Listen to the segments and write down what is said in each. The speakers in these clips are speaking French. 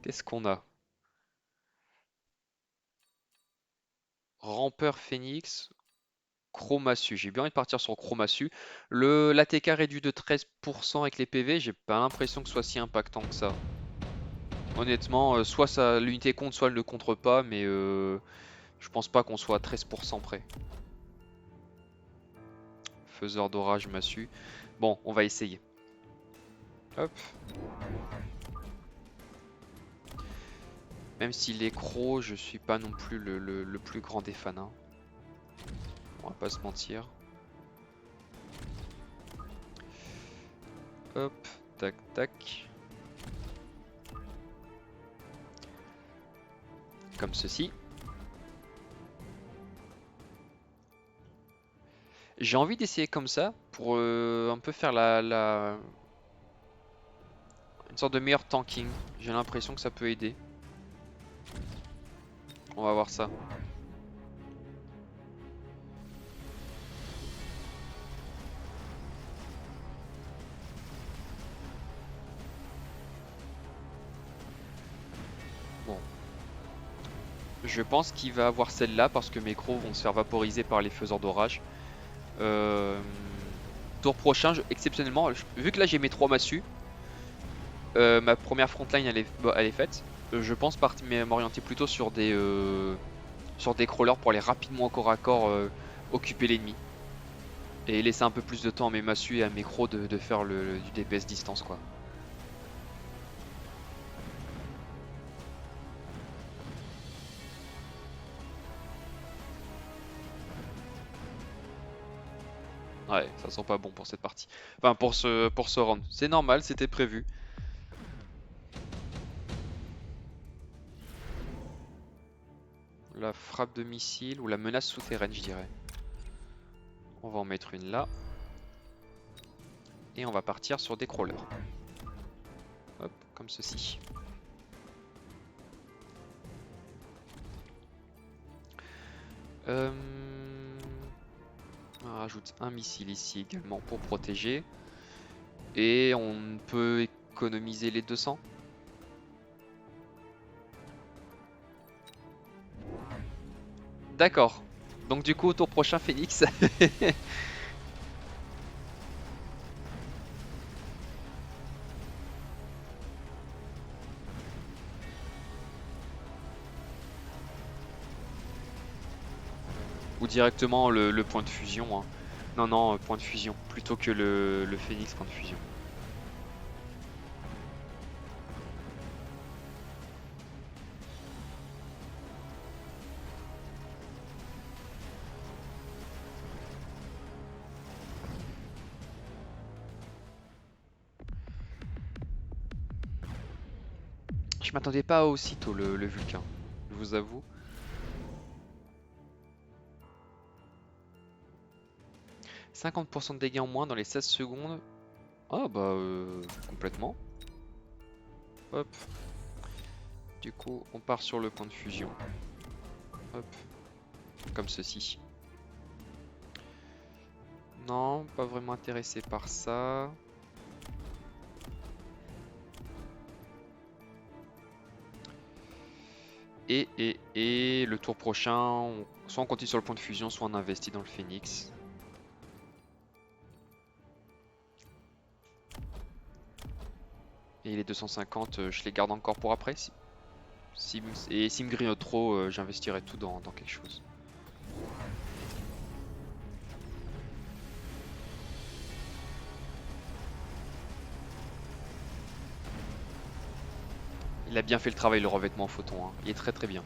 Qu'est-ce qu'on a? Rampeur Phoenix, Chromassu. J'ai bien envie de partir sur Chromassu. L'ATK réduit de 13% avec les PV, j'ai pas l'impression que ce soit si impactant que ça. Honnêtement, soit ça l'unité compte, soit elle ne contre pas, mais je pense pas qu'on soit à 13% près. Faiseur d'orage, Massu. Bon, on va essayer. Hop. Même si les crocs, je suis pas non plus le plus grand des fans, hein. On va pas se mentir. Hop, tac, tac. Comme ceci. J'ai envie d'essayer comme ça pour un peu faire une sorte de meilleur tanking. J'ai l'impression que ça peut aider. On va voir ça. Bon. Je pense qu'il va avoir celle-là parce que mes crocs vont se faire vaporiser par les faiseurs d'orage. Euh, Tour prochain, exceptionnellement, vu que là j'ai mes 3 massues, ma première frontline elle est faite. Je pense m'orienter plutôt sur des crawlers pour aller rapidement au corps à corps occuper l'ennemi. Et laisser un peu plus de temps à mes massues et à mes crocs de faire du DPS distance quoi. Ouais, ça sent pas bon pour cette partie. Enfin pour ce round. C'est normal, c'était prévu. La frappe de missile ou la menace souterraine je dirais. On va en mettre une là. Et on va partir sur des crawlers. Hop, comme ceci. On rajoute un missile ici également pour protéger. Et on peut économiser les 200. D'accord. Donc du coup au tour prochain Phoenix. Ou directement le point de fusion, hein. Non, non, point de fusion. Plutôt que le Phoenix point de fusion. Je m'attendais pas à aussitôt le Vulcain, je vous avoue. « 50% de dégâts en moins dans les 16 secondes. » Ah bah complètement. Hop. Du coup, on part sur le point de fusion. Hop. Comme ceci. Non, pas vraiment intéressé par ça. Et le tour prochain, soit on continue sur le point de fusion, soit on investit dans le Phoenix. Et les 250, je les garde encore pour après. Et s'il me grignote trop, j'investirai tout dans quelque chose. Il a bien fait le travail, le revêtement en photon, hein. Il est très très bien.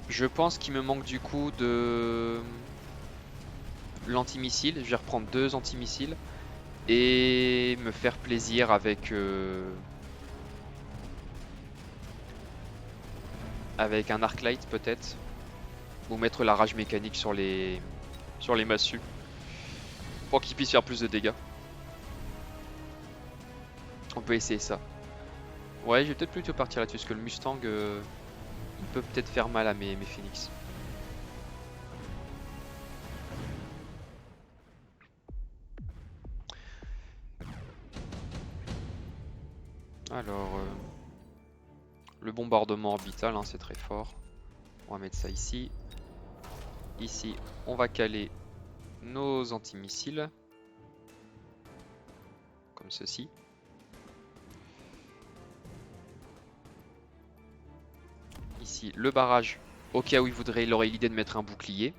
Je pense qu'il me manque du coup de l'antimissile. Je vais reprendre 2 antimissiles et me faire plaisir avec un Arclight peut-être. Ou mettre la rage mécanique sur les massues. Pour qu'ils puissent faire plus de dégâts. On peut essayer ça. Ouais, je vais peut-être plutôt partir là-dessus, parce que le Mustang il peut peut-être faire mal à mes Phoenix. Alors, le bombardement orbital, hein, c'est très fort. On va mettre ça ici. Ici, on va caler nos antimissiles. Comme ceci. Ici, le barrage. Au cas où il aurait l'idée de mettre un bouclier.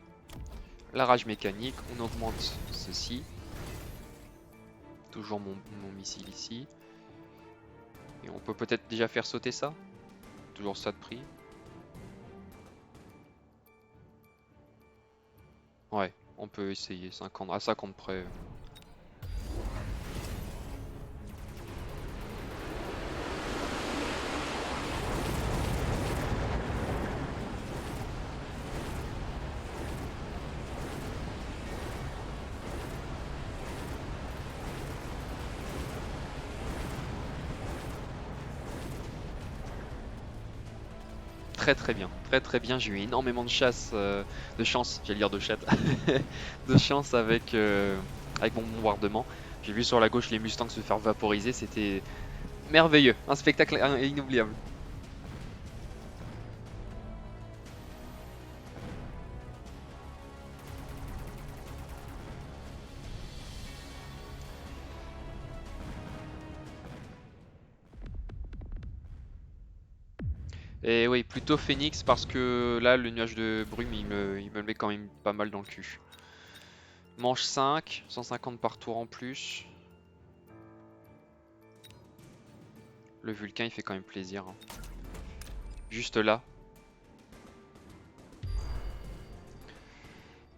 La rage mécanique, on augmente ceci. Toujours mon missile ici. Et on peut peut-être déjà faire sauter ça. Toujours ça de prix. Ouais, on peut essayer 50, à 50 près. Très très bien, très très bien. J'ai eu énormément de chance, j'allais dire de chatte, de chance avec mon bombardement. J'ai vu sur la gauche les Mustangs se faire vaporiser, c'était merveilleux, un spectacle inoubliable. Et oui, plutôt Phoenix parce que là le nuage de brume il me le met quand même pas mal dans le cul. Manche 5, 150 par tour en plus. Le Vulcain il fait quand même plaisir, hein. Juste là.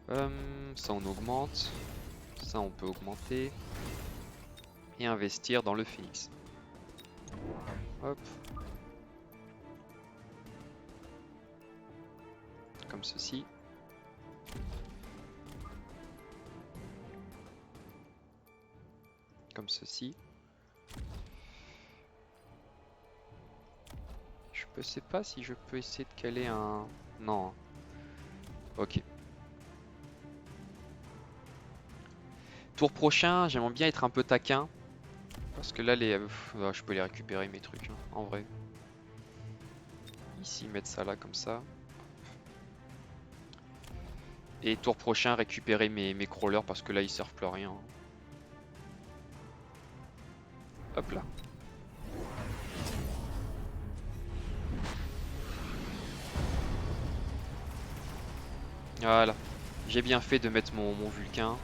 Ça on augmente. Ça on peut augmenter. Et investir dans le Phoenix. Hop. Comme ceci. Comme ceci. Je sais pas si je peux essayer de caler un... Non. Ok. Tour prochain, j'aimerais bien être un peu taquin. Parce que là, je peux les récupérer mes trucs, hein, en vrai. Ici, mettre ça là, comme ça. Et tour prochain, récupérer mes crawlers, parce que là, ils servent plus à rien. Hop là. Voilà. J'ai bien fait de mettre mon Vulcain.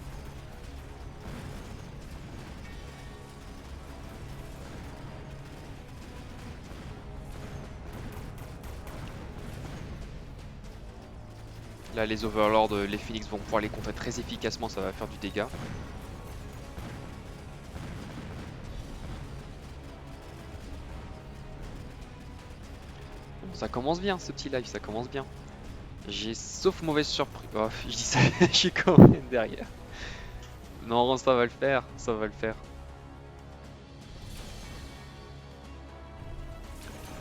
Là, les Overlords, les Phoenix vont pouvoir les contrer très efficacement, ça va faire du dégât. Ça commence bien, ce petit live, ça commence bien. J'ai sauf mauvaise surprise. Oh, je dis ça, je suis quand même derrière. Non, ça va le faire, ça va le faire.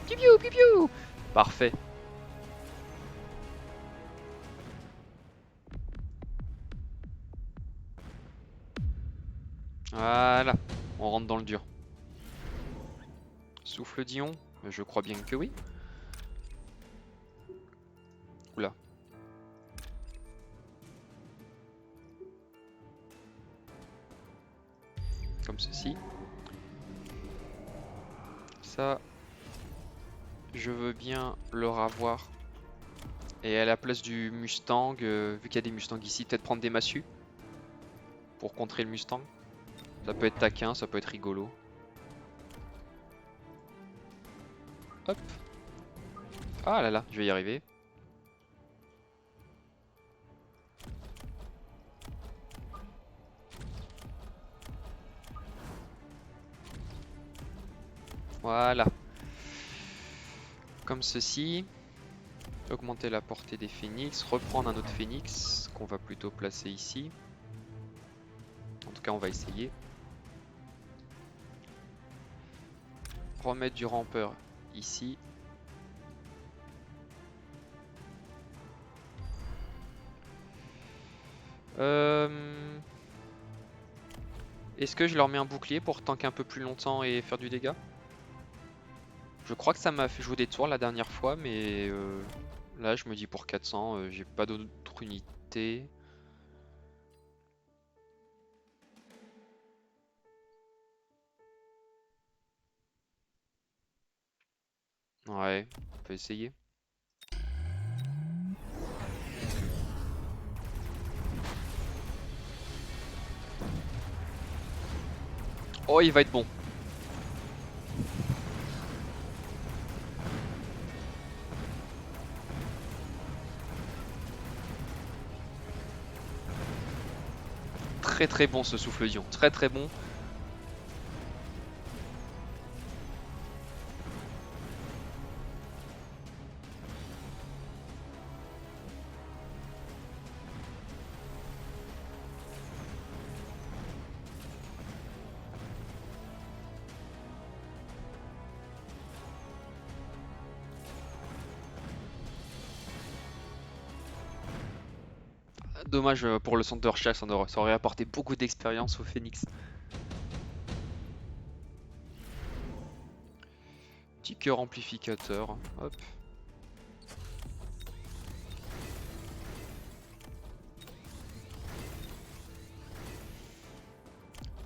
Piu piu piu piu. Parfait. Voilà, on rentre dans le dur. Souffle Dion, je crois bien que oui. Oula. Comme ceci. Ça, je veux bien le ravoir. Et à la place du Mustang, vu qu'il y a des Mustangs ici, peut-être prendre des massues pour contrer le Mustang. Ça peut être taquin, ça peut être rigolo. Hop. Ah là là, je vais y arriver. Voilà. Comme ceci. Augmenter la portée des phénix. Reprendre un autre phénix qu'on va plutôt placer ici. En tout cas, on va essayer. Remettre du rampeur ici. Est-ce que je leur mets un bouclier pour tanker un peu plus longtemps et faire du dégât? Je crois que ça m'a fait jouer des tours la dernière fois, mais là je me dis pour 400, j'ai pas d'autre unité. Ouais, on peut essayer. Oh, il va être bon. Très très bon ce souffle Dion, très très bon. Dommage pour le centre de recherche, ça aurait apporté beaucoup d'expérience au Phoenix. Petit cœur amplificateur, hop.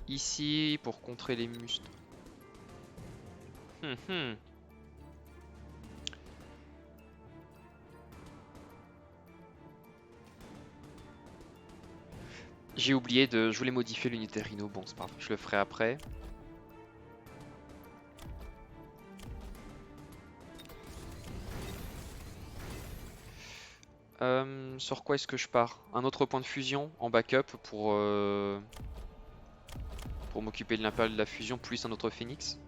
Ici, pour contrer les muscles. J'ai oublié de... Je voulais modifier l'unité Rhino, bon c'est pas grave, je le ferai après. Sur quoi est-ce que je pars? Un autre point de fusion en backup pour m'occuper de l'impérial de la fusion, plus un autre Phoenix.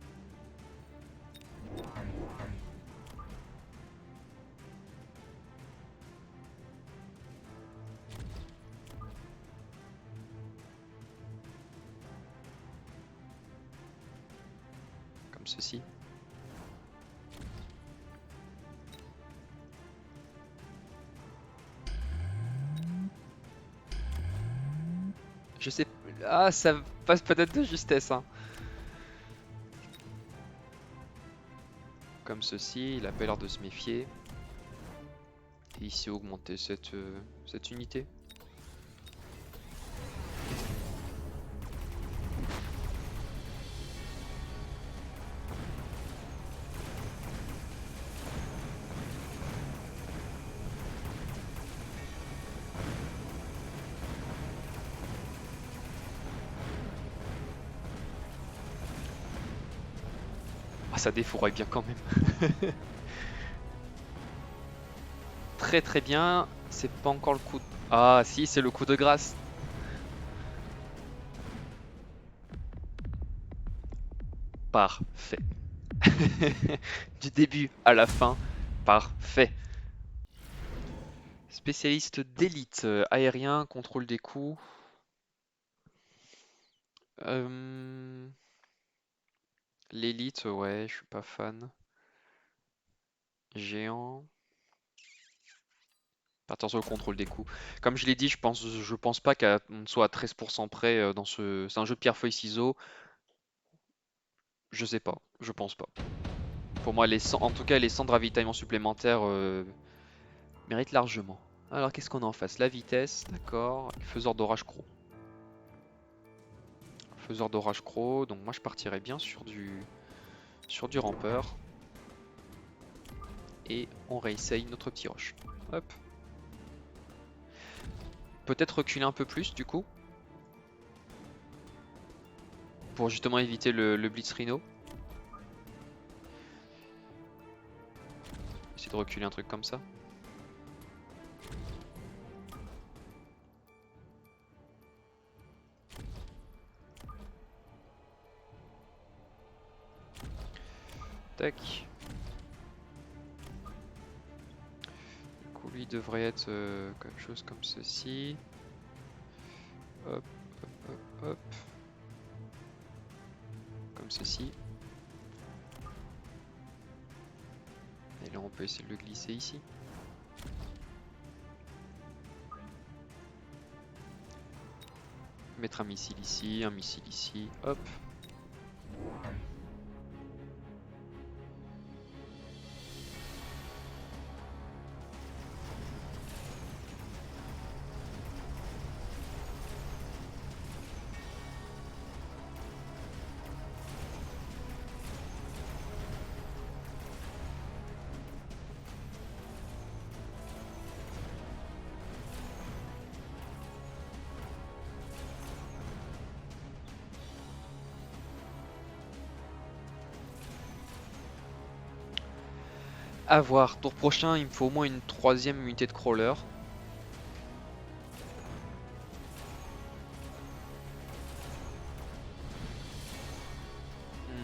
Comme ceci. Je sais... Ah, ça passe peut-être de justesse, hein. Comme ceci, il a pas l'air de se méfier. Et ici, augmenter cette unité. Ah, ça défouraille bien quand même. Très très bien. C'est pas encore le coup de... Ah si, c'est le coup de grâce. Parfait. Du début à la fin, parfait. Spécialiste d'élite, aérien, contrôle des coups. L'élite, ouais, je suis pas fan. Géant. Attention au contrôle des coups. Comme je l'ai dit, je pense pas qu'on soit à 13% près dans ce. C'est un jeu de pierre, feuille, ciseaux. Je sais pas, je pense pas. Pour moi, en tout cas, les 100 de ravitaillement supplémentaires méritent largement. Alors, qu'est-ce qu'on a en face? La vitesse, d'accord. Faiseur d'orage croc. Faiseur d'orage croc. Donc, moi, je partirais bien sur du rampeur. Et on réessaye notre petit rush. Hop. Peut-être reculer un peu plus, du coup. Pour justement éviter le Blitz Rhino. Essayer de reculer un truc comme ça. Tac. Du coup, lui devrait être quelque chose comme ceci. Hop, hop, hop, hop. Comme ceci. Et là, on peut essayer de le glisser ici. Mettre un missile ici, hop. À voir. Tour prochain, il me faut au moins une troisième unité de crawler. Hmm.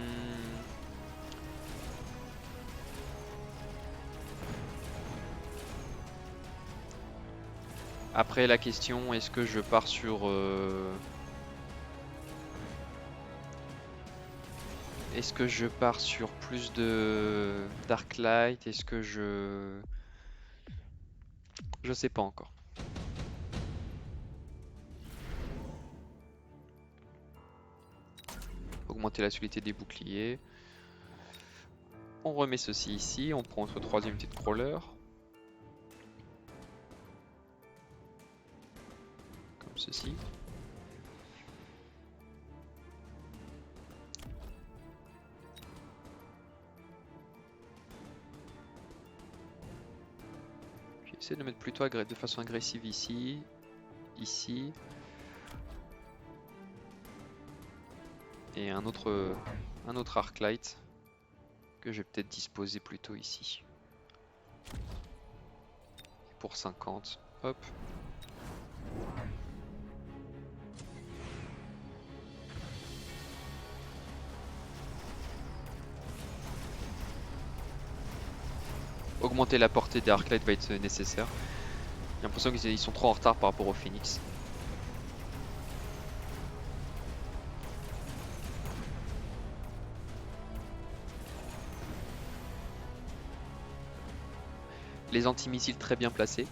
Après la question, est-ce que je pars sur... Est-ce que je pars sur plus de Darklight? Est-ce que je... Je sais pas encore. Augmenter la solidité des boucliers. On remet ceci ici, on prend notre troisième unité de crawler. Comme ceci. J'essaie de le mettre plutôt de façon agressive ici. Ici. Et un autre Arclight que je vais peut-être disposer plutôt ici. Pour 50. Hop. Augmenter la portée des Arclight va être nécessaire. J'ai l'impression qu'ils sont trop en retard par rapport au Phoenix. Les antimissiles très bien placés.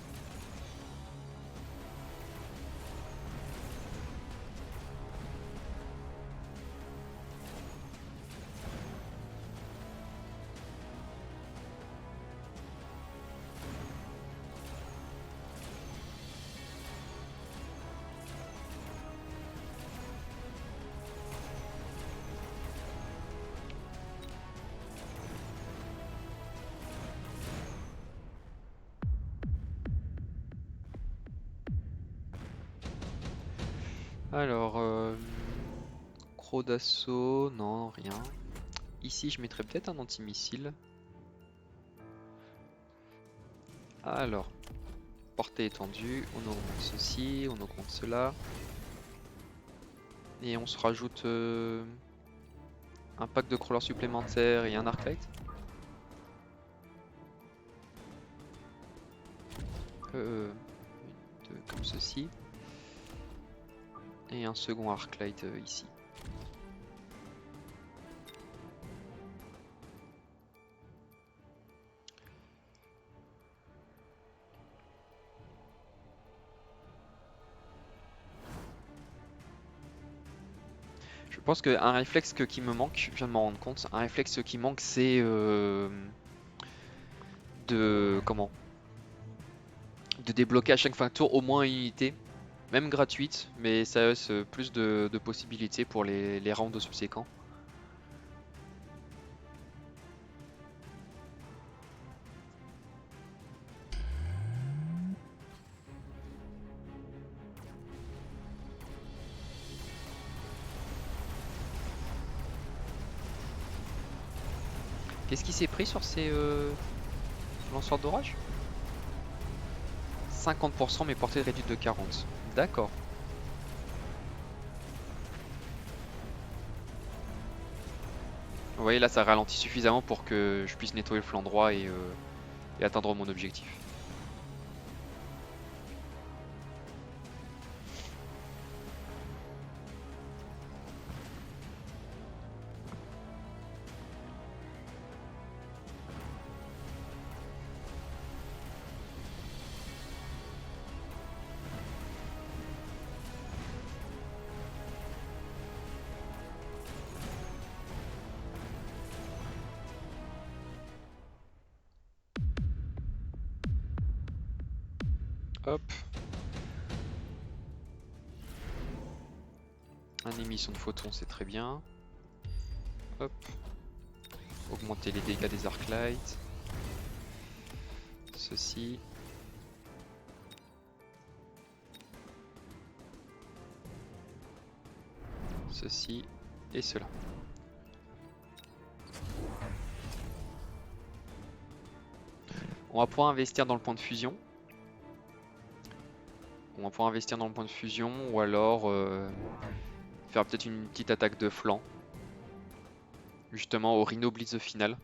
Alors, croc d'assaut, non, rien. Ici, je mettrais peut-être un antimissile. Alors, portée étendue, on augmente ceci, on augmente cela. Et on se rajoute un pack de crawlers supplémentaires et un Arclight. Comme ceci. Et un second Arclight ici. Je pense qu'un réflexe qui me manque, je viens de m'en rendre compte, un réflexe qui manque c'est comment de débloquer à chaque fin de tour au moins une unité, même gratuite, mais ça laisse plus de possibilités pour les rounds subséquents. Qu'est-ce qui s'est pris sur ces lanceurs d'orage? 50% mais portée réduite de 40. D'accord. Vous voyez là ça ralentit suffisamment pour que je puisse nettoyer le flanc droit et atteindre mon objectif. Hop. Un émission de photons, c'est très bien. Hop. Augmenter les dégâts des Arclight. Ceci. Ceci et cela. On va pouvoir investir dans le point de fusion. On va pouvoir investir dans le point de fusion ou alors faire peut-être une petite attaque de flanc. Justement au Rhino Blitz final.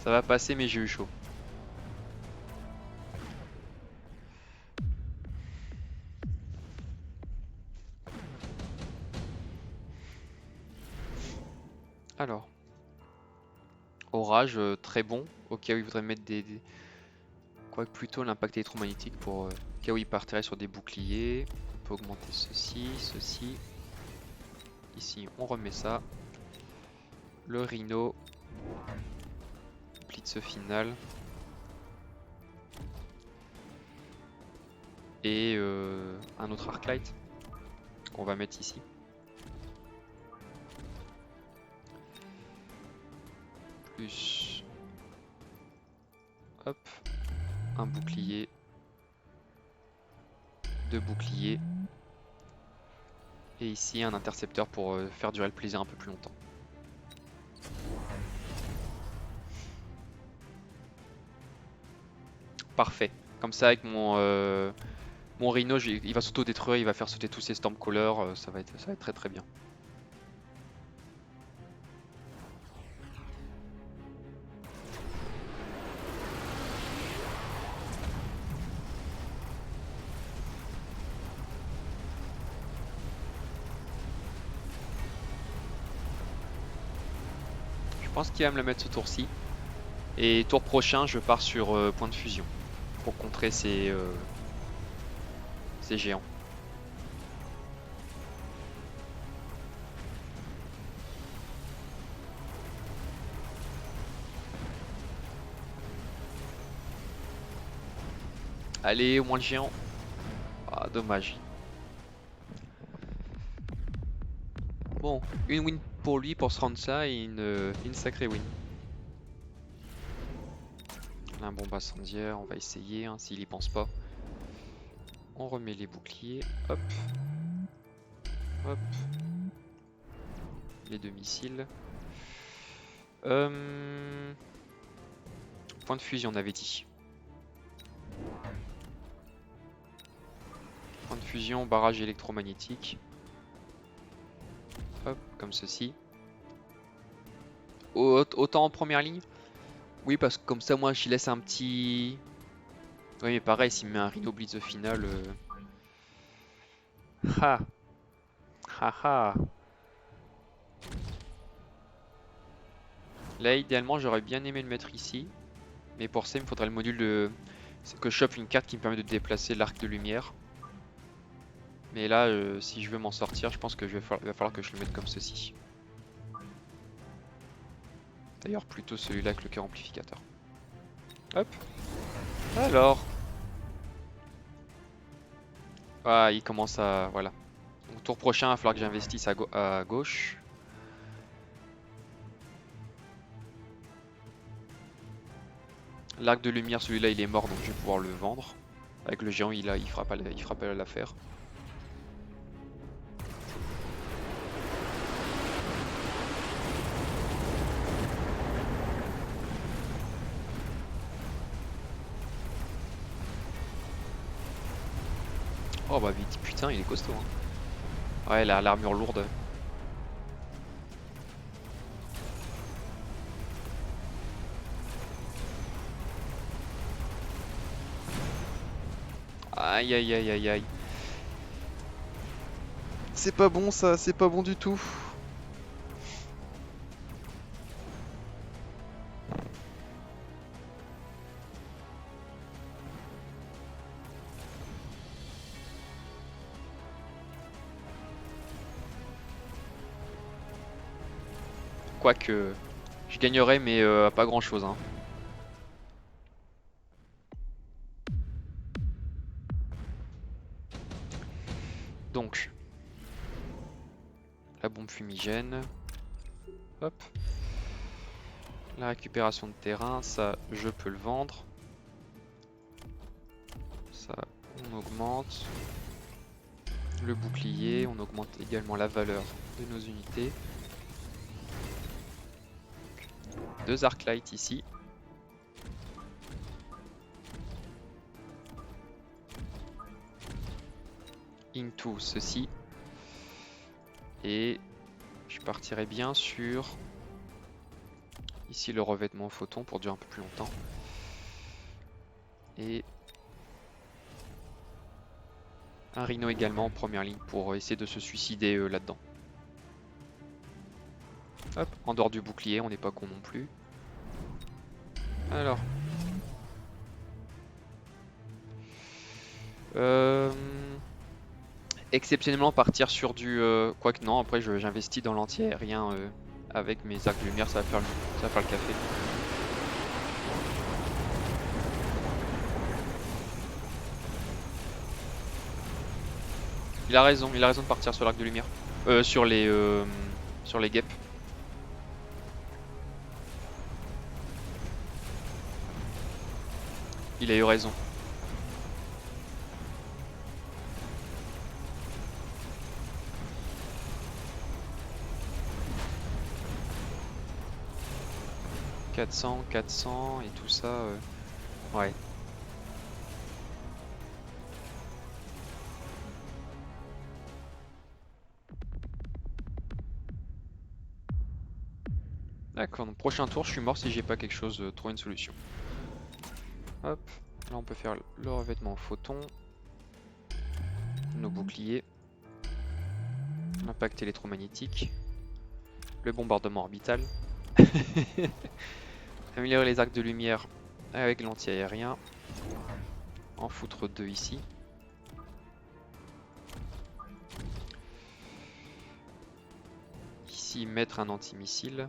Ça va passer mais j'ai eu chaud. Alors. Orage, très bon. Au cas où il voudrait mettre quoique plutôt l'impact électromagnétique pour au cas où il partirait sur des boucliers. On peut augmenter ceci, ceci. Ici on remet ça. Le Rhino. Blitz final. Et un autre Arclight qu'on va mettre ici. Plus hop, un bouclier, deux boucliers et ici un intercepteur pour faire durer le plaisir un peu plus longtemps. Parfait. Comme ça avec mon Rhino, il va s'auto-détruire, il va faire sauter tous ses Stormcallers, ça va être très très bien. Je pense qu'il va me la mettre ce tour-ci. Et tour prochain, je pars sur point de fusion pour contrer ces géants. Allez, au moins le géant. Ah, dommage. Bon, une win pour lui pour se rendre ça et une sacrée win. Un bombe incendiaire, on va essayer hein, s'il y pense pas. On remet les boucliers, hop, hop, les deux missiles. Point de fusion, on avait dit. Point de fusion, barrage électromagnétique. Hop, comme ceci. Autant en première ligne. Oui, parce que comme ça, moi, je laisse un petit... Oui, mais pareil, s'il met un Rhino Blitz au final... Ha! Ha ha! Là, idéalement, j'aurais bien aimé le mettre ici. Mais pour ça, il me faudrait le module de... que je chope une carte qui me permet de déplacer l'arc de lumière. Mais là, si je veux m'en sortir, je pense que il va falloir que je le mette comme ceci. D'ailleurs, plutôt celui-là avec le cœur amplificateur. Hop. Alors. Ah, il commence à... Voilà. Donc, tour prochain, il va falloir que j'investisse à gauche. L'arc de lumière, celui-là, il est mort, donc je vais pouvoir le vendre. Avec le géant, il fera pas l'affaire. Oh bah vite, putain, il est costaud. Hein. Ouais, l'armure lourde. Aïe aïe aïe aïe aïe. C'est pas bon ça, c'est pas bon du tout. quoique je gagnerais, mais pas grand chose. Hein. Donc, la bombe fumigène. Hop. La récupération de terrain, ça je peux le vendre. Ça, on augmente. Le bouclier, on augmente également la valeur de nos unités. 2 Arclight ici. Into ceci. Et je partirai bien sur ici le revêtement photon pour durer un peu plus longtemps. Et un rhino également en première ligne pour essayer de se suicider là-dedans. Hop, en dehors du bouclier, on n'est pas con non plus. Alors. Exceptionnellement partir sur du... quoique non, après j'investis dans l'anti-aérien avec mes arcs de lumière, ça va faire le café. Il a raison de partir sur l'arc de lumière. Sur les guêpes. Il a eu raison. « 400 et tout ça, ouais. D'accord, donc prochain tour, je suis mort si j'ai pas quelque chose, trouver une solution. Hop, là on peut faire le revêtement photon. Nos boucliers. L'impact électromagnétique. Le bombardement orbital. Améliorer les arcs de lumière avec l'anti-aérien. En foutre 2 ici. Ici, mettre un antimissile.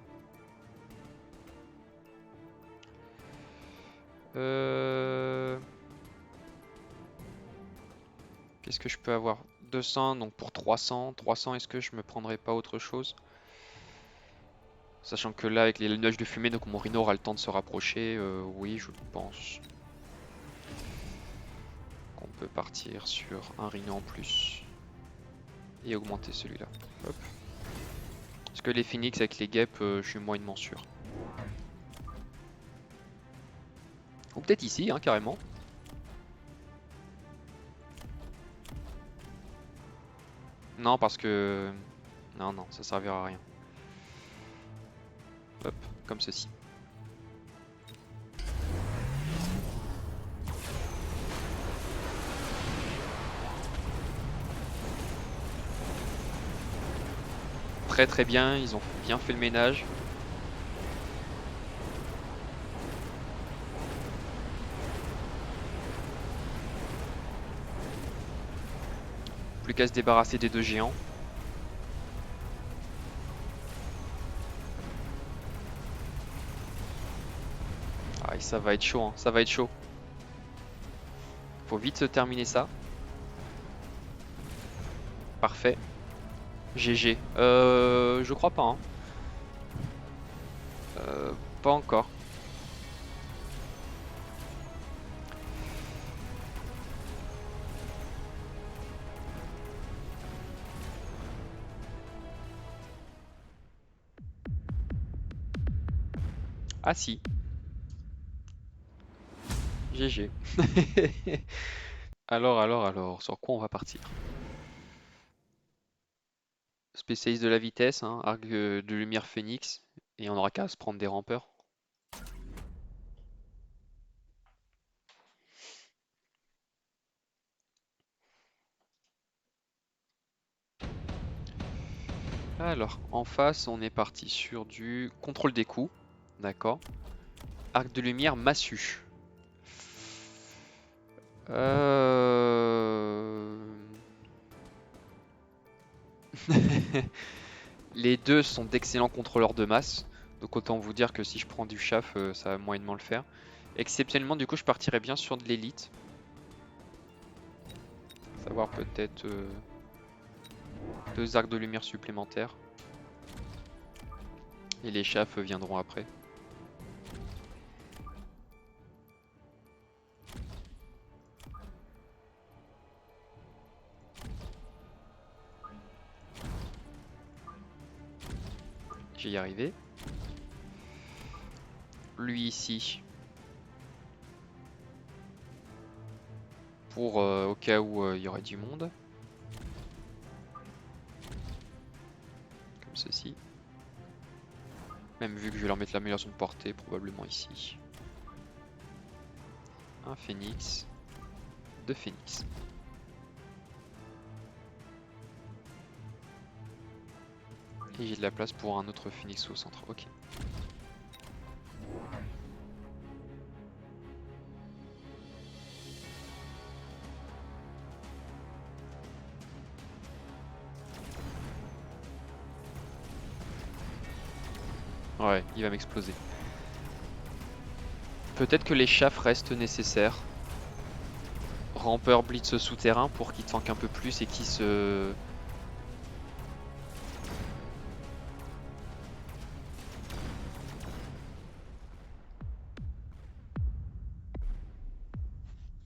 Qu'est-ce que je peux avoir? 200, donc pour 300. 300, est-ce que je me prendrais pas autre chose? Sachant que là, avec les nuages de fumée, donc mon rhino aura le temps de se rapprocher. Oui, je pense qu'on peut partir sur un rhino en plus. Et augmenter celui-là. Hop. Parce que les phoenix avec les guêpes, je suis moyennement sûr. Ou peut-être ici, hein, carrément. Non, parce que... Non, ça servira à rien. Hop, comme ceci. Très bien, ils ont bien fait le ménage. Plus qu'à se débarrasser des 2 géants. Ah, et ça va être chaud, hein. Ça va être chaud. Faut vite se terminer ça. Parfait. GG. Je crois pas. Hein. Pas encore. Ah si. GG. Alors, sur quoi on va partir? Spécialiste de la vitesse, hein, arc de lumière phénix, et on aura qu'à se prendre des rampeurs. Alors, en face, on est parti sur du contrôle des coups, d'accord. Arc de lumière massue. Les deux sont d'excellents contrôleurs de masse. Donc autant vous dire que si je prends du chaff, ça va moyennement le faire. Exceptionnellement, du coup, je partirais bien sur de l'élite. Savoir peut-être 2 arcs de lumière supplémentaires. Et les chaffes viendront après. J'y arrivé. Lui ici. Pour au cas où il y aurait du monde. Comme ceci. Même vu que je vais leur mettre l'amélioration de portée, probablement ici. Un phénix. 2 phénix. Et j'ai de la place pour un autre phénix au centre. Ok. Ouais, il va m'exploser. Peut-être que les chaffes restent nécessaires. Rampeur blitz souterrain pour qu'il tank un peu plus et qu'il se...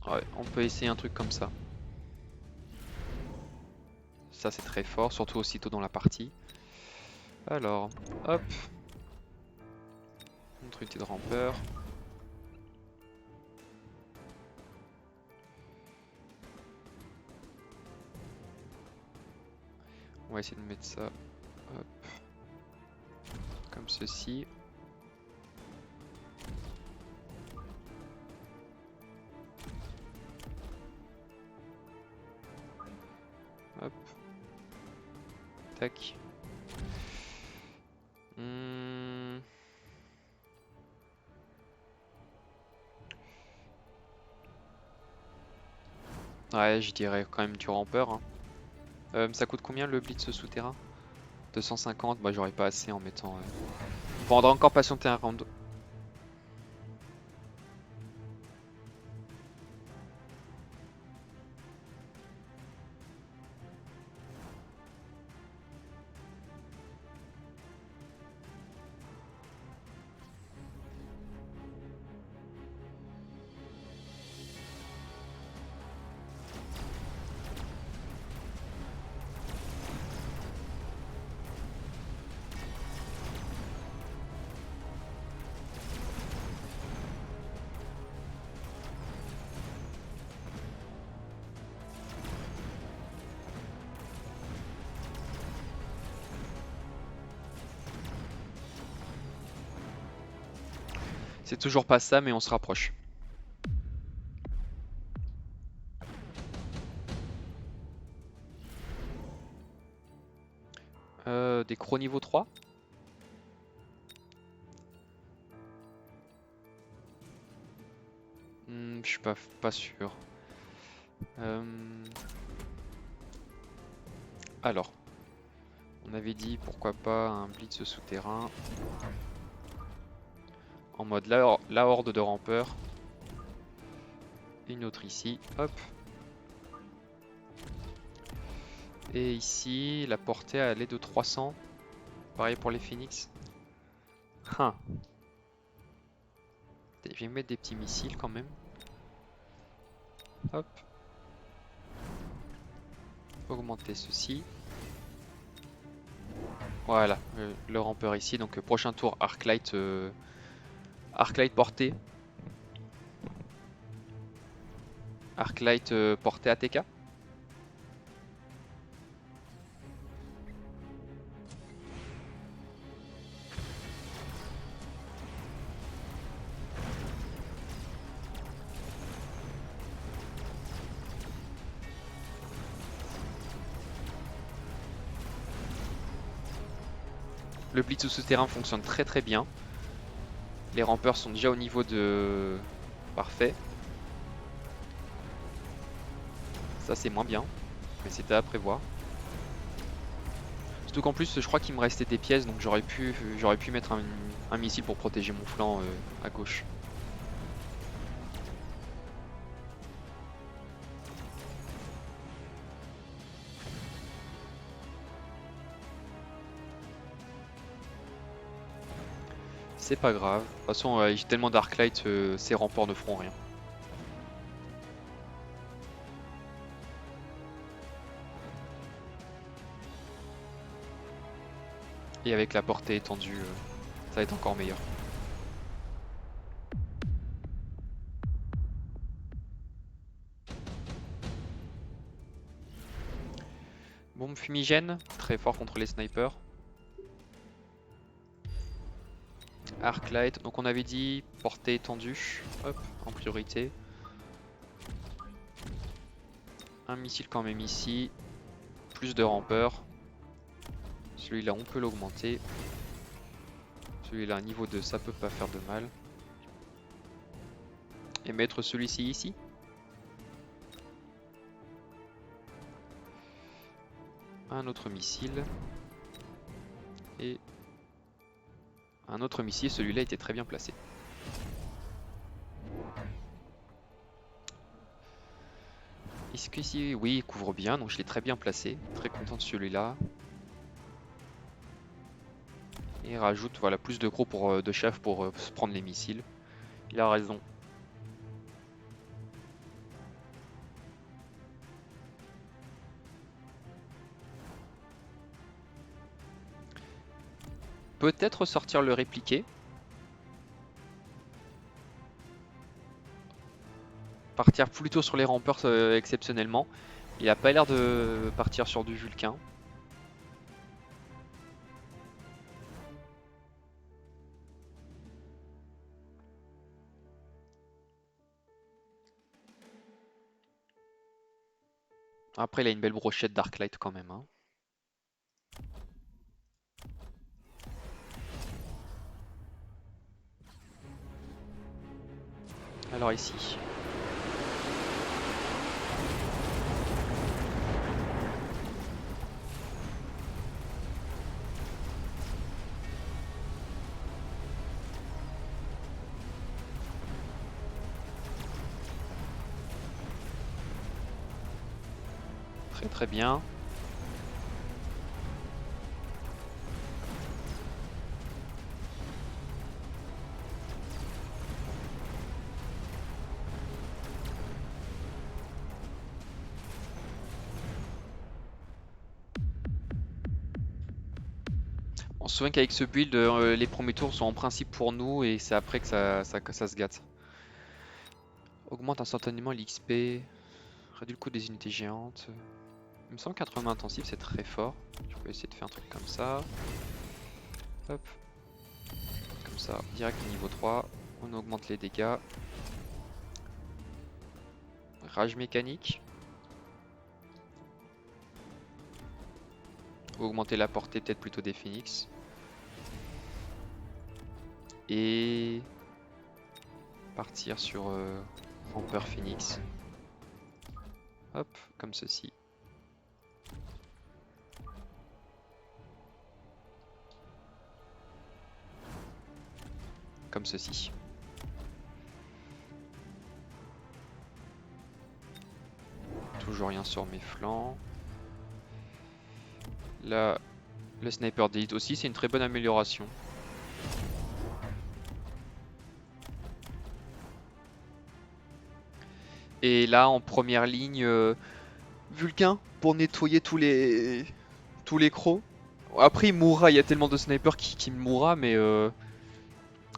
Ouais, on peut essayer un truc comme ça. Ça c'est très fort, surtout aussitôt dans la partie. Alors, hop. Notre unité de rampeur. On va essayer de mettre ça, hop, comme ceci. Hop. Tac. Ouais, je dirais quand même du rampeur. Hein. Ça coûte combien le blitz souterrain? 250, bah j'aurais pas assez en mettant... On faudra encore patienter un round. C'est toujours pas ça, mais on se rapproche. Des crocs niveau 3. Je suis pas sûr. Alors, on avait dit pourquoi pas un blitz souterrain. En mode la horde de rampeurs. Une autre ici, hop. Et ici, la portée elle est de 300. Pareil pour les phoenix. Hein. Je vais mettre des petits missiles quand même. Hop. Augmenter ceci. Voilà, le rampeur ici. Donc prochain tour Arclight, Arclight portée. Arclight portée ATK. Le blitz souterrain fonctionne très très bien. Les rampeurs sont déjà au niveau de... Parfait. Ça c'est moins bien, mais c'était à prévoir. Surtout qu'en plus, je crois qu'il me restait des pièces, donc j'aurais pu mettre un missile pour protéger mon flanc à gauche. C'est pas grave. De toute façon, j'ai tellement d'Arclight, ces remports ne feront rien. Et avec la portée étendue, ça va être encore meilleur. Bombe fumigène, très fort contre les snipers. Arclight, donc on avait dit portée étendue, hop, en priorité. Un missile quand même ici, plus de rampeurs. Celui-là on peut l'augmenter. Celui-là niveau 2 ça peut pas faire de mal. Et mettre celui-ci ici. Un autre missile. Et un autre missile, celui-là était très bien placé. Est-ce que ici, oui, il couvre bien, donc je l'ai très bien placé. Très content de celui-là. Et il rajoute voilà, plus de gros de chef pour se prendre les missiles. Il a raison. Peut-être sortir le répliqué. Partir plutôt sur les rampeurs exceptionnellement. Il a pas l'air de partir sur du Vulcain. Après il a une belle brochette d'Arclight quand même. Hein. Alors ici. Très très bien. On se souvient qu'avec ce build, les premiers tours sont en principe pour nous et c'est après que ça se gâte. Augmente instantanément l'XP, réduit le coût des unités géantes. Il me semble qu'un 80 intensif c'est très fort. Je peux essayer de faire un truc comme ça. Hop. Comme ça, direct au niveau 3. On augmente les dégâts. Rage mécanique. Augmenter la portée peut-être plutôt des phoenix. Et partir sur Rampeur Phoenix. Hop, comme ceci. Comme ceci. Toujours rien sur mes flancs. Là, le sniper d'élite aussi, c'est une très bonne amélioration. Et là, en première ligne, Vulcain pour nettoyer tous les crocs. Après, il mourra, il y a tellement de snipers qui mourra, mais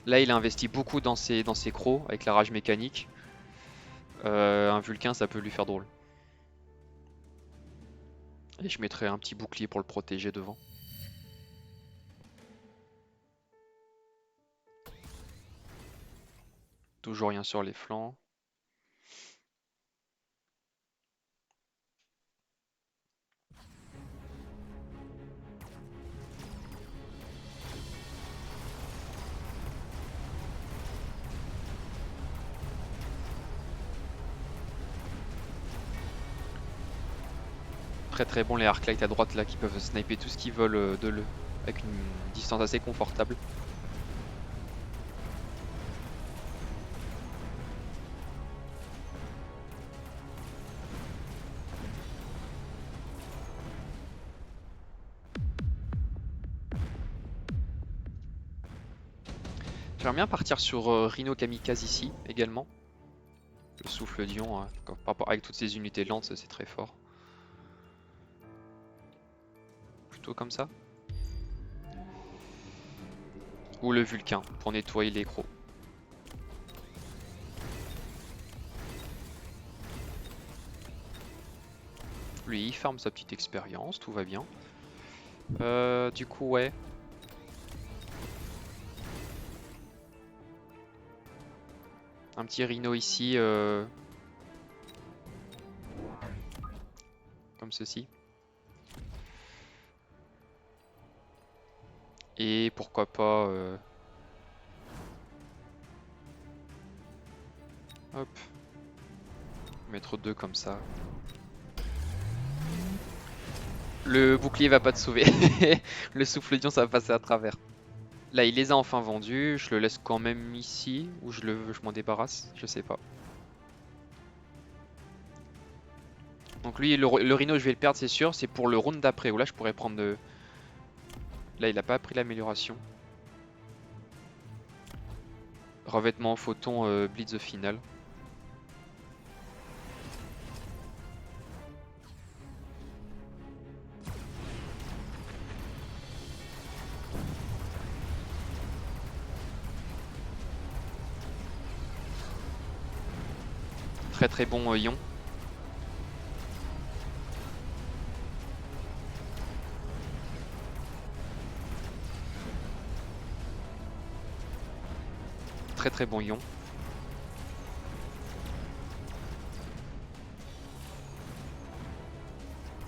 là, il a investi beaucoup dans ses crocs avec la rage mécanique. Un Vulcain, ça peut lui faire drôle. Et je mettrai un petit bouclier pour le protéger devant. Toujours rien sur les flancs. Très très bon les Arclight à droite là qui peuvent sniper tout ce qu'ils veulent avec une distance assez confortable. J'aimerais bien partir sur Rhino Kamikaze ici également. Le souffle d'ion, hein, par rapport avec toutes ces unités lentes, c'est très fort. Plutôt comme ça. Ou le Vulcain pour nettoyer les gros. Lui il farme sa petite expérience, tout va bien. Du coup ouais. Un petit Rhino ici. Comme ceci. Et pourquoi pas... hop. Mettre deux comme ça. Le bouclier va pas te sauver. Le souffle d'ion ça va passer à travers. Là il les a enfin vendus. Je le laisse quand même ici. Ou je m'en débarrasse. Je sais pas. Donc lui le Rhino je vais le perdre c'est sûr. C'est pour le round d'après. Où là je pourrais prendre... Là il a pas pris l'amélioration. Revêtement photon blitz final. Très très bon ion. Très très bon ion.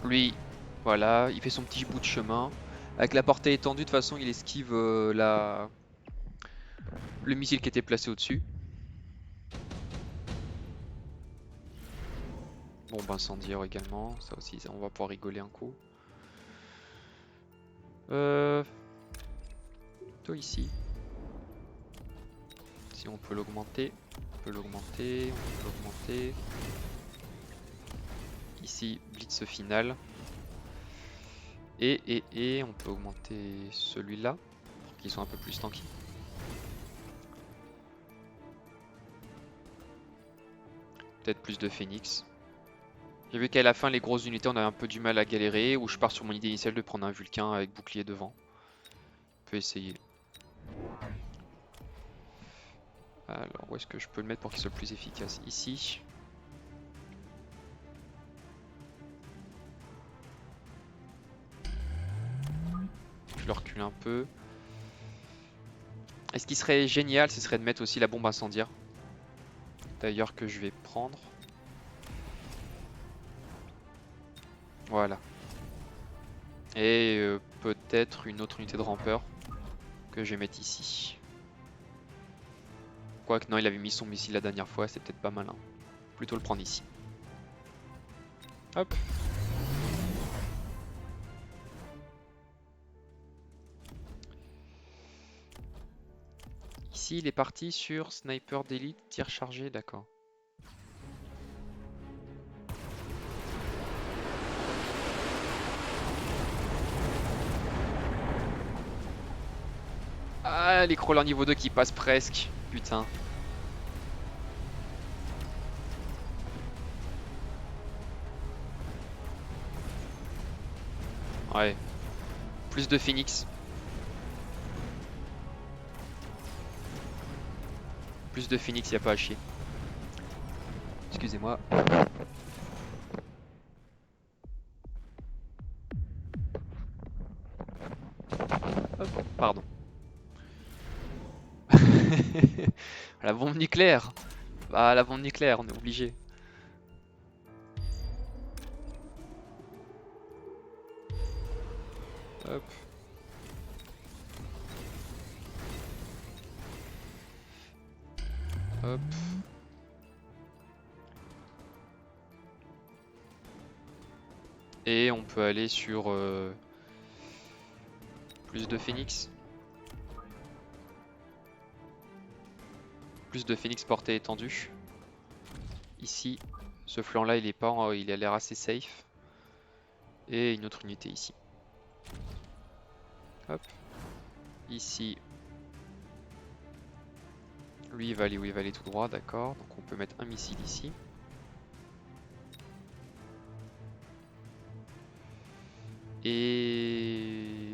Lui, voilà, il fait son petit bout de chemin. Avec la portée étendue, de toute façon, il esquive le missile qui était placé au-dessus. Bombe incendiaire également, ça aussi, on va pouvoir rigoler un coup. Plutôt ici. Si on peut l'augmenter, on peut l'augmenter, on peut l'augmenter. Ici, blitz final. Et on peut augmenter celui-là pour qu'ils soient un peu plus tanky. Peut-être plus de phoenix. J'ai vu qu'à la fin les grosses unités on avait un peu du mal à galérer, ou je pars sur mon idée initiale de prendre un Vulcain avec bouclier devant. On peut essayer. Alors où est-ce que je peux le mettre pour qu'il soit plus efficace? Ici. Je le recule un peu. Et ce qui serait génial, ce serait de mettre aussi la bombe incendiaire. D'ailleurs que je vais prendre. Voilà. Et peut-être une autre unité de rampeur que je vais mettre ici. Quoique non, il avait mis son missile la dernière fois, c'est peut-être pas malin. Plutôt le prendre ici. Hop. Ici, il est parti sur sniper d'élite, tir chargé, d'accord. Ah, les crawlers niveau 2 qui passent presque. Putain. Ouais. Plus de phoenix. Plus de phoenix, y a pas à chier. Excusez-moi. Hop, pardon. La bombe nucléaire. Bah, la bombe nucléaire, on est obligé. Hop. Hop. Et on peut aller sur plus de phoenix. Plus de phoenix portée étendue. Ici, ce flanc là il est pas, il a l'air assez safe. Et une autre unité ici. Hop. Ici. Lui il va aller où il va aller tout droit, d'accord. Donc on peut mettre un missile ici. Et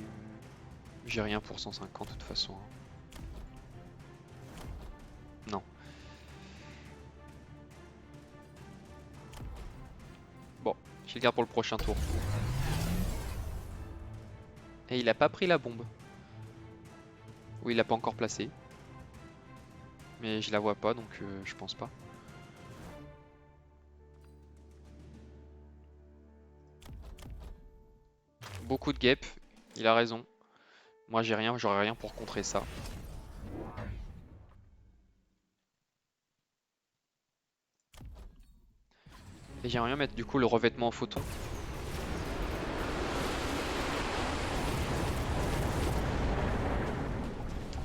j'ai rien pour 150 de toute façon. Non. Bon, je le garde pour le prochain tour. Et il a pas pris la bombe. Oui, il l'a pas encore placée. Mais je la vois pas, donc je pense pas. Beaucoup de guêpes, il a raison. Moi j'ai rien, j'aurais rien pour contrer ça. Et j'aimerais bien mettre du coup le revêtement en photon.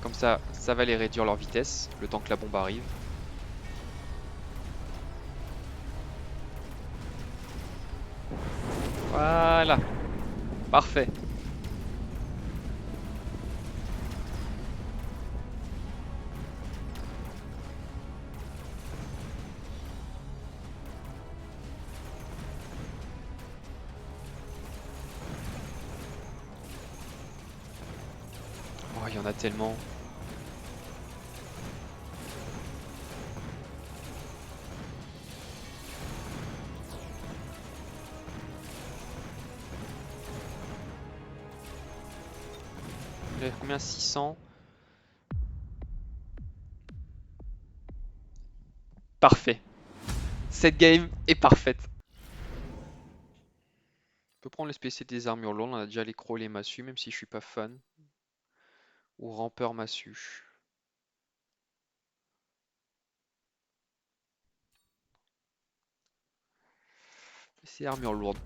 Comme ça va les réduire leur vitesse, le temps que la bombe arrive. Voilà. Parfait. Oh, il y en a tellement. Il a combien? 600. Parfait. Cette game est parfaite. On peut prendre le spécial des armures lourdes, on a déjà les crocs et les massues, même si je suis pas fan. Ou rampeur massue. C'est armure lourde.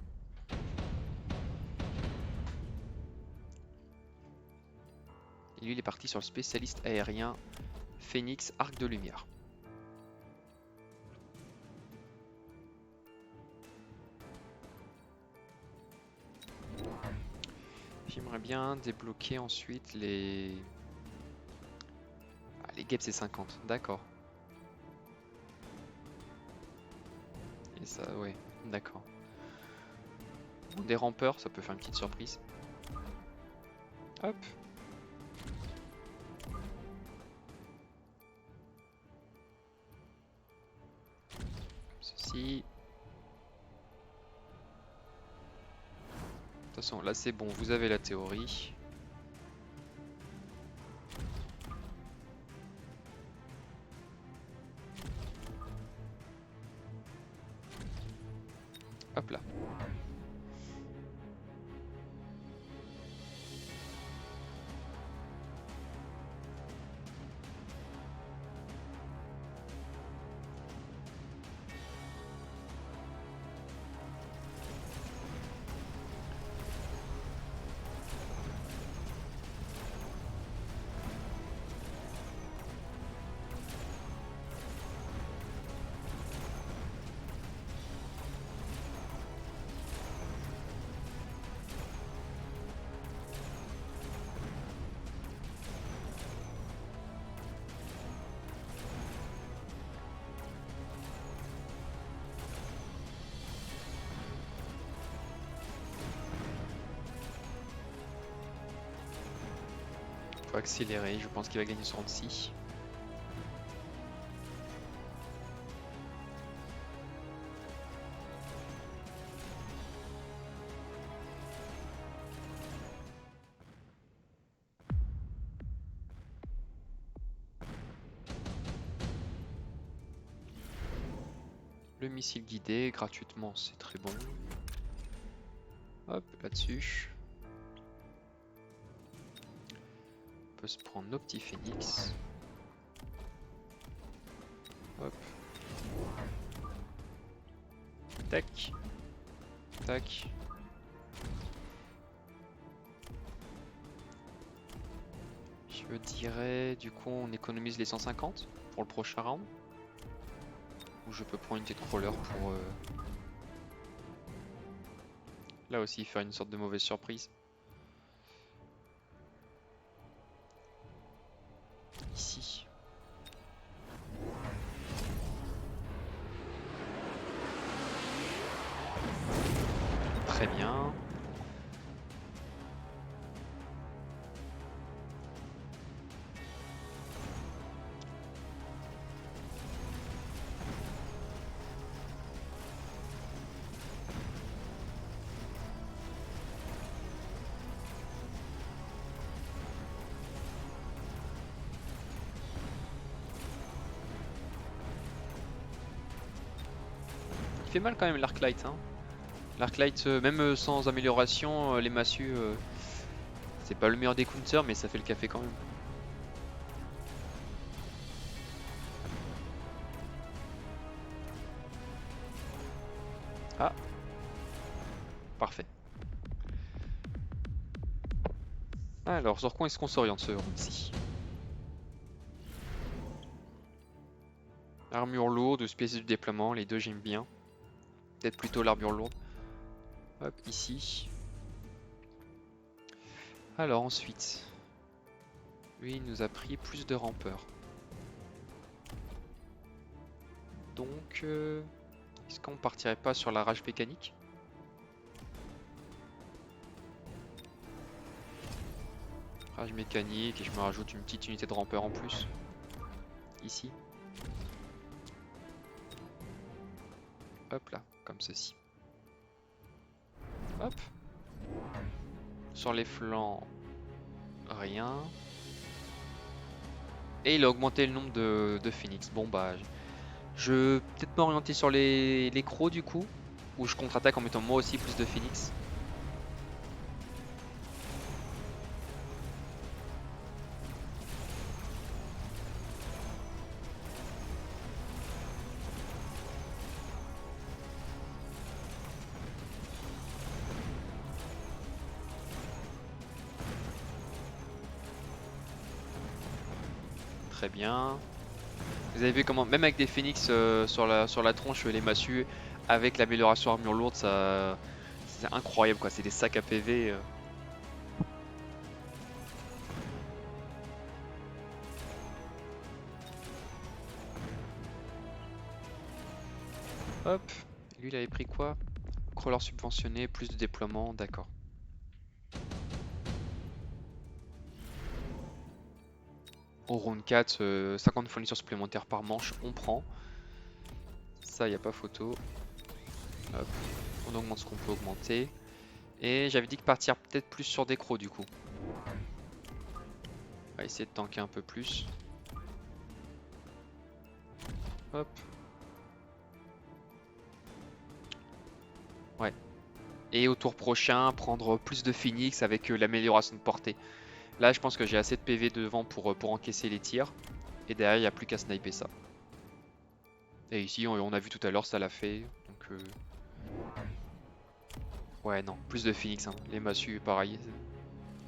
Et lui il est parti sur le spécialiste aérien Phoenix Arc de Lumière. J'aimerais bien débloquer ensuite les... Ah, les guêpes c'est 50, d'accord. Et ça, ouais, d'accord. Bon, des rampeurs, ça peut faire une petite surprise. Hop. Ceci. De toute façon, là c'est bon, vous avez la théorie. Hop là. Faut accélérer, je pense qu'il va gagner sur Annecy. Le missile guidé, gratuitement, c'est très bon. Hop, là-dessus. On peut se prendre nos petits phoenix. Hop. Tac. Tac. Je dirais, du coup, on économise les 150 pour le prochain round. Ou je peux prendre une tête crawler pour là aussi faire une sorte de mauvaise surprise. Ici. Très bien. Il fait mal quand même l'Arclight, hein. L'Arclight, même sans amélioration, les massues, c'est pas le meilleur des counters, mais ça fait le café quand même. Ah, parfait. Alors, sur quoi est-ce qu'on s'oriente ce round-ci? Armure lourde, espèce de déploiement, les deux j'aime bien. Peut-être plutôt l'armure lourde. Hop, ici. Alors ensuite, lui il nous a pris plus de rampeurs. Donc, est-ce qu'on partirait pas sur la rage mécanique? Rage mécanique et je me rajoute une petite unité de rampeur en plus. Ici. Hop là, comme ceci. Hop. Sur les flancs, rien. Et il a augmenté le nombre de phoenix. Bon bah, je vais peut-être m'orienter sur les crocs du coup. Où je contre-attaque en mettant moi aussi plus de phoenix. Très bien. Vous avez vu comment, même avec des phoenix sur la tronche, les massues, avec l'amélioration armure lourde, ça, c'est incroyable quoi, c'est des sacs à PV. Hop, lui il avait pris quoi? Crawler subventionné, plus de déploiement, d'accord. Au round 4, 50 fournitures supplémentaires par manche, on prend. Ça, y a pas photo. Hop, on augmente ce qu'on peut augmenter. Et j'avais dit que partir peut-être plus sur des crocs du coup. On va essayer de tanker un peu plus. Hop. Ouais. Et au tour prochain, prendre plus de phoenix avec l'amélioration de portée. Là, je pense que j'ai assez de PV devant pour encaisser les tirs. Et derrière, il n'y a plus qu'à sniper ça. Et ici, on a vu tout à l'heure, ça l'a fait. Donc, ouais, non, plus de phoenix. Hein. Les massues, pareil,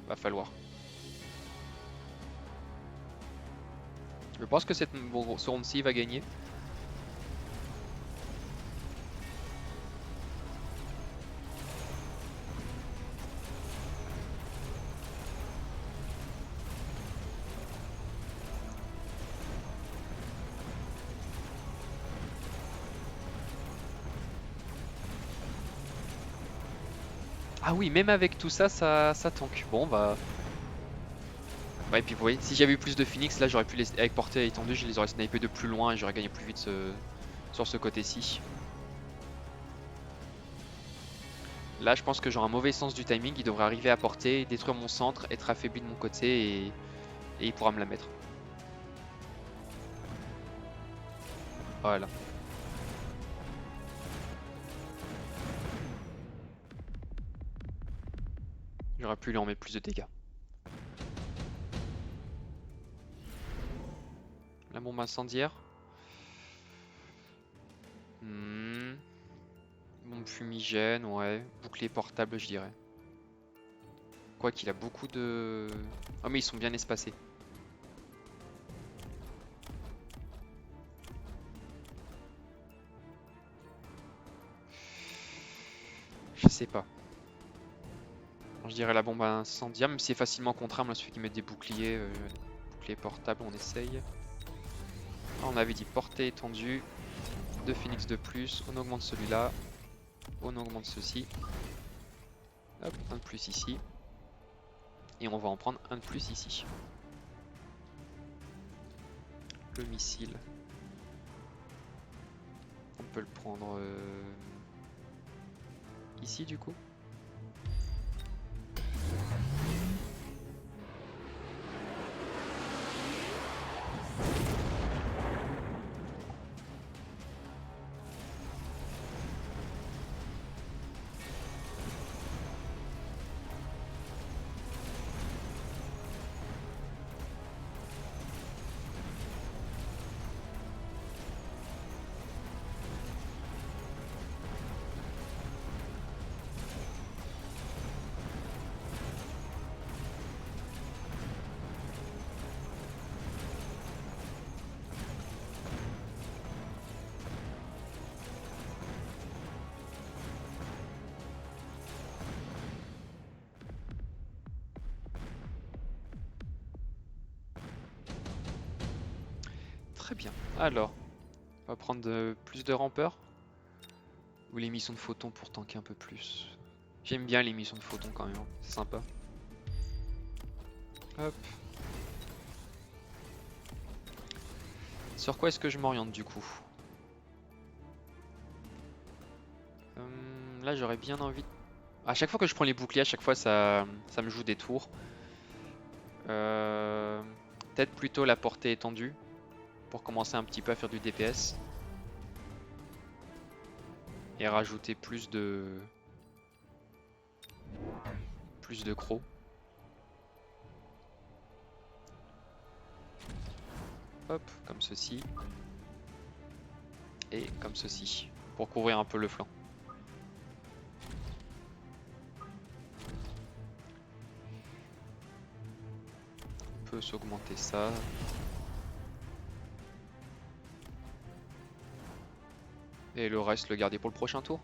va falloir. Je pense que ce round-ci va gagner. Ah oui, même avec tout ça, ça tank. Bon, bah... Ouais, et puis vous voyez, si j'avais eu plus de phoenix, là j'aurais pu les... Avec portée étendue, je les aurais snipés de plus loin et j'aurais gagné plus vite sur ce côté-ci. Là, je pense que j'aurai un mauvais sens du timing. Il devrait arriver à portée, détruire mon centre, être affaibli de mon côté et il pourra me la mettre. Voilà. J'aurais pu lui en mettre plus de dégâts. La bombe incendiaire. Bombe fumigène, ouais. Bouclier portable, je dirais. Quoi qu'il a beaucoup de... Oh mais ils sont bien espacés. sais pas. Je dirais la bombe incendiaire, même si c'est facilement contraire, il suffit qu'ils mettent des boucliers, boucliers portables, on essaye. Ah, on avait dit portée étendue, 2 phoenix de plus, on augmente celui-là, on augmente ceci. Hop, un de plus ici. Et on va en prendre un de plus ici. Le missile. On peut le prendre ici du coup. Très bien. Alors, on va prendre plus de rampeurs. Ou l'émission de photons pour tanker un peu plus. J'aime bien l'émission de photons quand même, c'est sympa. Hop. Sur quoi est-ce que je m'oriente du coup? Là j'aurais bien envie... À chaque fois que je prends les boucliers, à chaque fois ça me joue des tours. Peut-être plutôt la portée étendue. Pour commencer un petit peu à faire du DPS. Et rajouter plus de crocs. Hop, comme ceci. Et comme ceci. Pour couvrir un peu le flanc. On peut s'augmenter ça. Et le reste, le garder pour le prochain tour.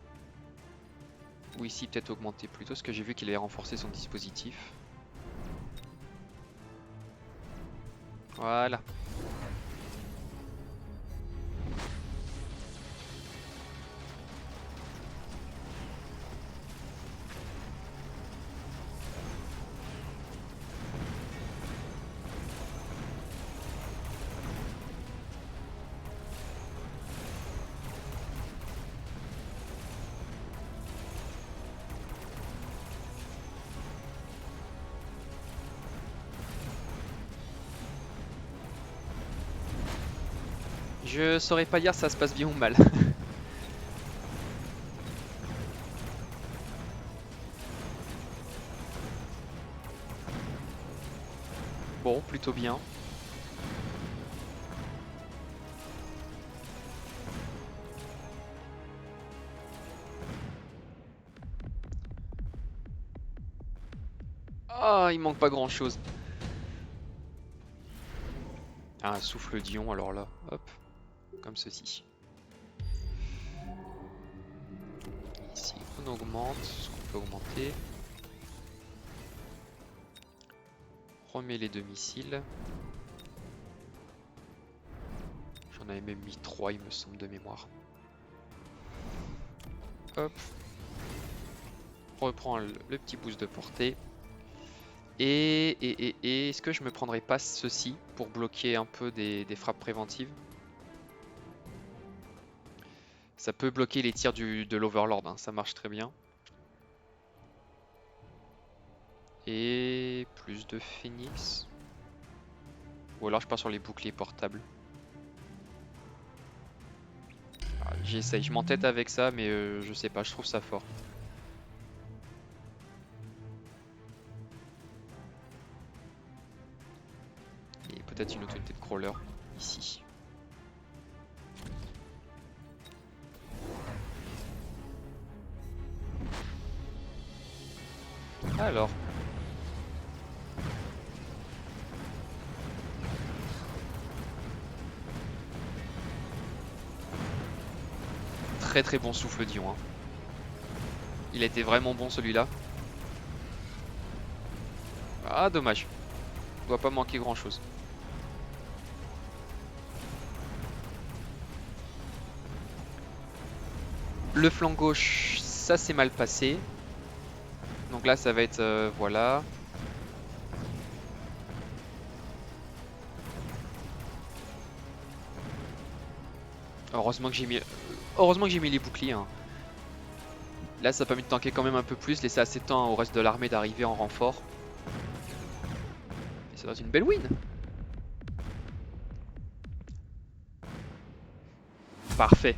Ou ici, peut-être augmenter plutôt, parce que j'ai vu qu'il avait renforcé son dispositif. Voilà. Je saurais pas dire si ça se passe bien ou mal. Bon, plutôt bien. Ah, il manque pas grand chose. Ah, un souffle d'ion, alors là, hop, comme ceci. Ici, on augmente ce qu'on peut augmenter. On remet les 2 missiles. J'en avais même mis 3, il me semble, de mémoire. Hop. On reprend le petit boost de portée. Et est-ce que je me prendrais pas ceci pour bloquer un peu des frappes préventives? Ça peut bloquer les tirs de l'Overlord, hein, ça marche très bien. Et plus de Phoenix. Ou alors je pars sur les boucliers portables. Ah, j'essaye, je m'entête avec ça, mais je sais pas, je trouve ça fort. Et peut-être une autre unité de crawler ici. Alors. Très très bon souffle d'ion. Hein. Il a été vraiment bon celui-là. Ah dommage. Il doit pas manquer grand chose. Le flanc gauche, ça s'est mal passé. Donc là ça va être voilà. Heureusement que j'ai mis les boucliers. Hein. Là ça a permis de tanker quand même un peu plus, laisser assez de temps au reste de l'armée d'arriver en renfort. Et ça doit être une belle win. Parfait.